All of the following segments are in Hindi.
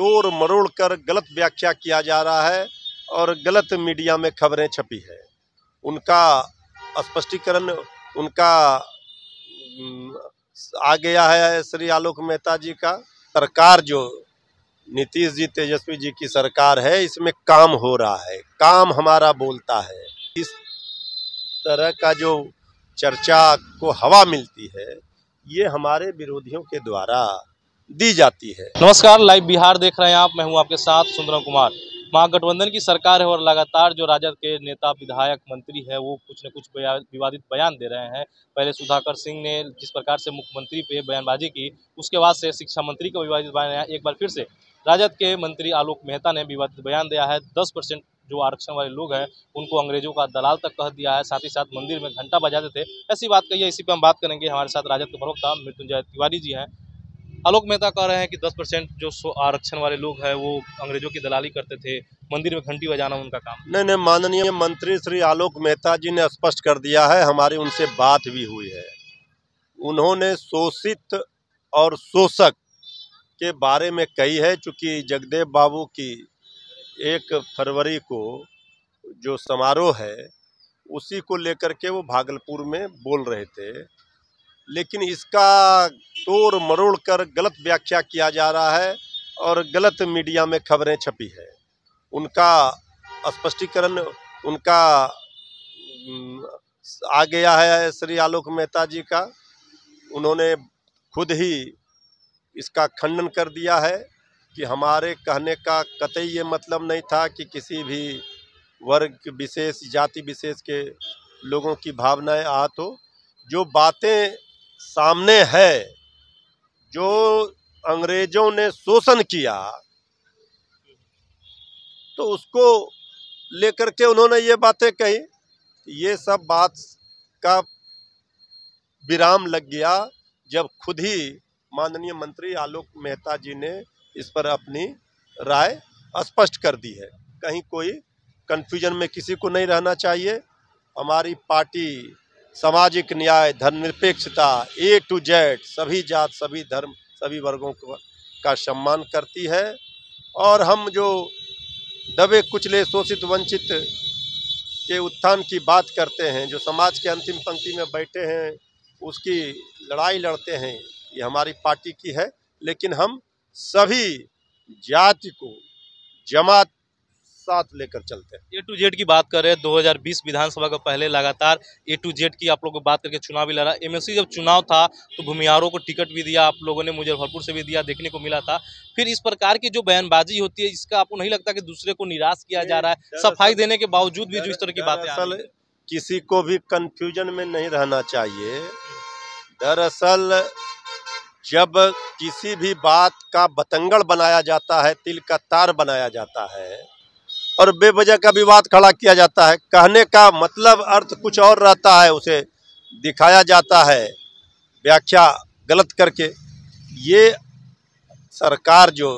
तोड़ मरोड़ कर गलत व्याख्या किया जा रहा है और गलत मीडिया में खबरें छपी है। उनका स्पष्टीकरण उनका आ गया है श्री आलोक मेहता जी का। सरकार जो नीतीश जी तेजस्वी जी की सरकार है, इसमें काम हो रहा है, काम हमारा बोलता है। इस तरह का जो चर्चा को हवा मिलती है, ये हमारे विरोधियों के द्वारा दी जाती है। नमस्कार, लाइव बिहार देख रहे हैं आप। मैं हूं आपके साथ सुंदरम कुमार। महागठबंधन की सरकार है और लगातार जो राजद के नेता विधायक मंत्री है वो कुछ न कुछ विवादित बयान दे रहे हैं। पहले सुधाकर सिंह ने जिस प्रकार से मुख्यमंत्री पे बयानबाजी की, उसके बाद से शिक्षा मंत्री का विवादित बयान आया। एक बार फिर से राजद के मंत्री आलोक मेहता ने विवादित बयान दिया है। 10% जो आरक्षण वाले लोग हैं उनको अंग्रेजों का दलाल तक कह दिया है। साथ ही साथ मंदिर में घंटा बजाते थे, ऐसी बात कही है। इसी पर हम बात करेंगे। हमारे साथ राजद के प्रवक्ता मृत्युंजय तिवारी जी हैं। आलोक मेहता कह रहे हैं कि 10% जो आरक्षण वाले लोग हैं वो अंग्रेजों की दलाली करते थे, मंदिर में घंटी बजाना उनका काम। नहीं, माननीय मंत्री श्री आलोक मेहता जी ने स्पष्ट कर दिया है। हमारी उनसे बात भी हुई है। उन्होंने शोषित और शोषक के बारे में कही है। चूंकि जगदेव बाबू की 1 फरवरी को जो समारोह है, उसी को लेकर के वो भागलपुर में बोल रहे थे, लेकिन इसका तोड़ मरोड़ कर गलत व्याख्या किया जा रहा है और गलत मीडिया में खबरें छपी है। उनका स्पष्टीकरण उनका आ गया है श्री आलोक मेहता जी का। उन्होंने खुद ही इसका खंडन कर दिया है कि हमारे कहने का कतई ये मतलब नहीं था कि किसी भी वर्ग विशेष, जाति विशेष के लोगों की भावनाएं आहत हो। जो बातें सामने है, जो अंग्रेजों ने शोषण किया, तो उसको लेकर के उन्होंने ये बातें कही। ये सब बात का विराम लग गया जब खुद ही माननीय मंत्री आलोक मेहता जी ने इस पर अपनी राय स्पष्ट कर दी है। कहीं कोई कंफ्यूजन में किसी को नहीं रहना चाहिए। हमारी पार्टी सामाजिक न्याय, धर्मनिरपेक्षता, A to Z, सभी जात, सभी धर्म, सभी वर्गों का सम्मान करती है। और हम जो दबे कुचले, शोषित, वंचित के उत्थान की बात करते हैं, जो समाज के अंतिम पंक्ति में बैठे हैं, उसकी लड़ाई लड़ते हैं, ये हमारी पार्टी की है। लेकिन हम सभी जाति को जमात साथ लेकर चलते हैं। A to Z की बात कर रहे हैं। 2020 विधानसभा का पहले लगातार A to Z की आप लोगों को बात करके चुनाव भी लड़ा। MSC जब चुनाव था तो भूमिहारों को टिकट भी दिया, आप लोगों ने मुजफ्फरपुर से भी दिया, देखने को मिला था। फिर इस प्रकार की जो बयानबाजी होती है, इसका आपको नहीं लगता कि दूसरे को निराश किया जा रहा है? सफाई देने के बावजूद भी जो इस तरह की बातें आ रही हैं। किसी को भी कंफ्यूजन में नहीं रहना चाहिए। दरअसल जब किसी भी बात का बतंगड़ बनाया जाता है, तिल का तार बनाया जाता है और बेवजह का विवाद खड़ा किया जाता है, कहने का मतलब अर्थ कुछ और रहता है, उसे दिखाया जाता है व्याख्या गलत करके। ये सरकार जो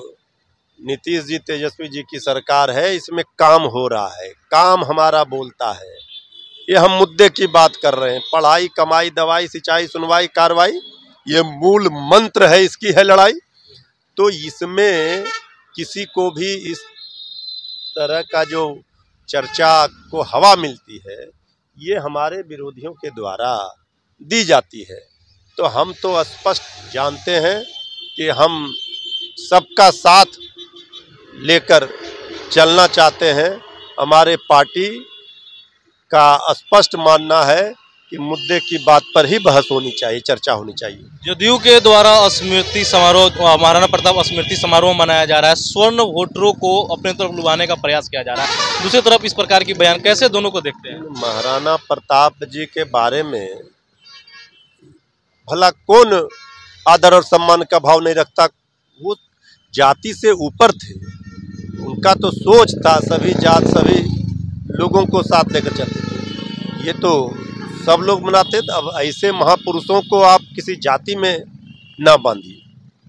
नीतीश जी तेजस्वी जी की सरकार है, इसमें काम हो रहा है, काम हमारा बोलता है। ये हम मुद्दे की बात कर रहे हैं। पढ़ाई, कमाई, दवाई, सिंचाई, सुनवाई, कार्रवाई, ये मूल मंत्र है, इसकी है लड़ाई। तो इसमें किसी को भी इस तरह का जो चर्चा को हवा मिलती है, ये हमारे विरोधियों के द्वारा दी जाती है। तो हम तो स्पष्ट जानते हैं कि हम सबका साथ लेकर चलना चाहते हैं। हमारे पार्टी का स्पष्ट मानना है कि मुद्दे की बात पर ही बहस होनी चाहिए, चर्चा होनी चाहिए। जदयू के द्वारा स्मृति समारोह, महाराणा प्रताप स्मृति समारोह मनाया जा रहा है। स्वर्ण वोटरों को अपने तरफ लुभाने का प्रयास किया जा रहा है। दूसरी तरफ इस प्रकार की बयान, कैसे दोनों को देखते हैं? महाराणा प्रताप जी के बारे में भला कौन आदर और सम्मान का भाव नहीं रखता? वो जाति से ऊपर थे। उनका तो सोच था सभी जात, सभी लोगों को साथ लेकर चलते थे। ये तो सब लोग मनाते थे। अब ऐसे महापुरुषों को आप किसी जाति में ना बांधिए।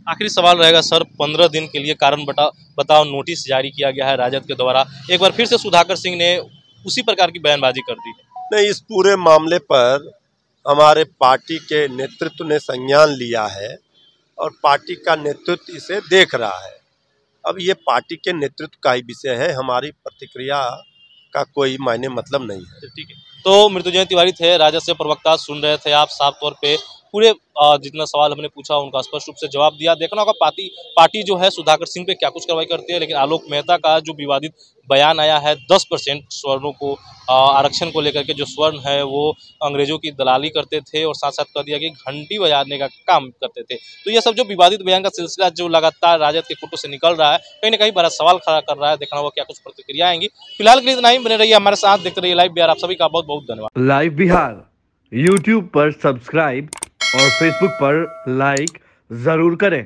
आखिरी सवाल रहेगा सर, 15 दिन के लिए कारण बताओ नोटिस जारी किया गया है राजद के द्वारा। एक बार फिर से सुधाकर सिंह ने उसी प्रकार की बयानबाजी कर दी है। नहीं, इस पूरे मामले पर हमारे पार्टी के नेतृत्व ने संज्ञान लिया है और पार्टी का नेतृत्व इसे देख रहा है। अब ये पार्टी के नेतृत्व का ही विषय है, हमारी प्रतिक्रिया का कोई मायने मतलब नहीं है। ठीक है। तो मृत्युंजय तिवारी थे, राजद से प्रवक्ता, सुन रहे थे आप। साफ तौर पे पूरे जितना सवाल हमने पूछा उनका स्पष्ट रूप से जवाब दिया। देखना होगा पार्टी जो है सुधाकर सिंह पे क्या कुछ कार्रवाई करती है, लेकिन आलोक मेहता का जो विवादित बयान आया है 10% स्वर्णों को आरक्षण को लेकर के, जो स्वर्ण है वो अंग्रेजों की दलाली करते थे और साथ साथ कह दिया कि घंटी बजाने का काम करते थे। तो ये सब जो विवादित बयान का सिलसिला जो लगातार राजद के कुटुंब से निकल रहा है, कहीं ना कहीं बड़ा सवाल खड़ा कर रहा है। देखना होगा क्या कुछ प्रतिक्रिया आएंगी। फिलहाल के लिए इतना ही। बने रहिए हमारे साथ, देखते रहिए लाइव बिहार। आप सभी का बहुत बहुत धन्यवाद। लाइव बिहार यूट्यूब पर सब्सक्राइब और फेसबुक पर लाइक जरूर करें।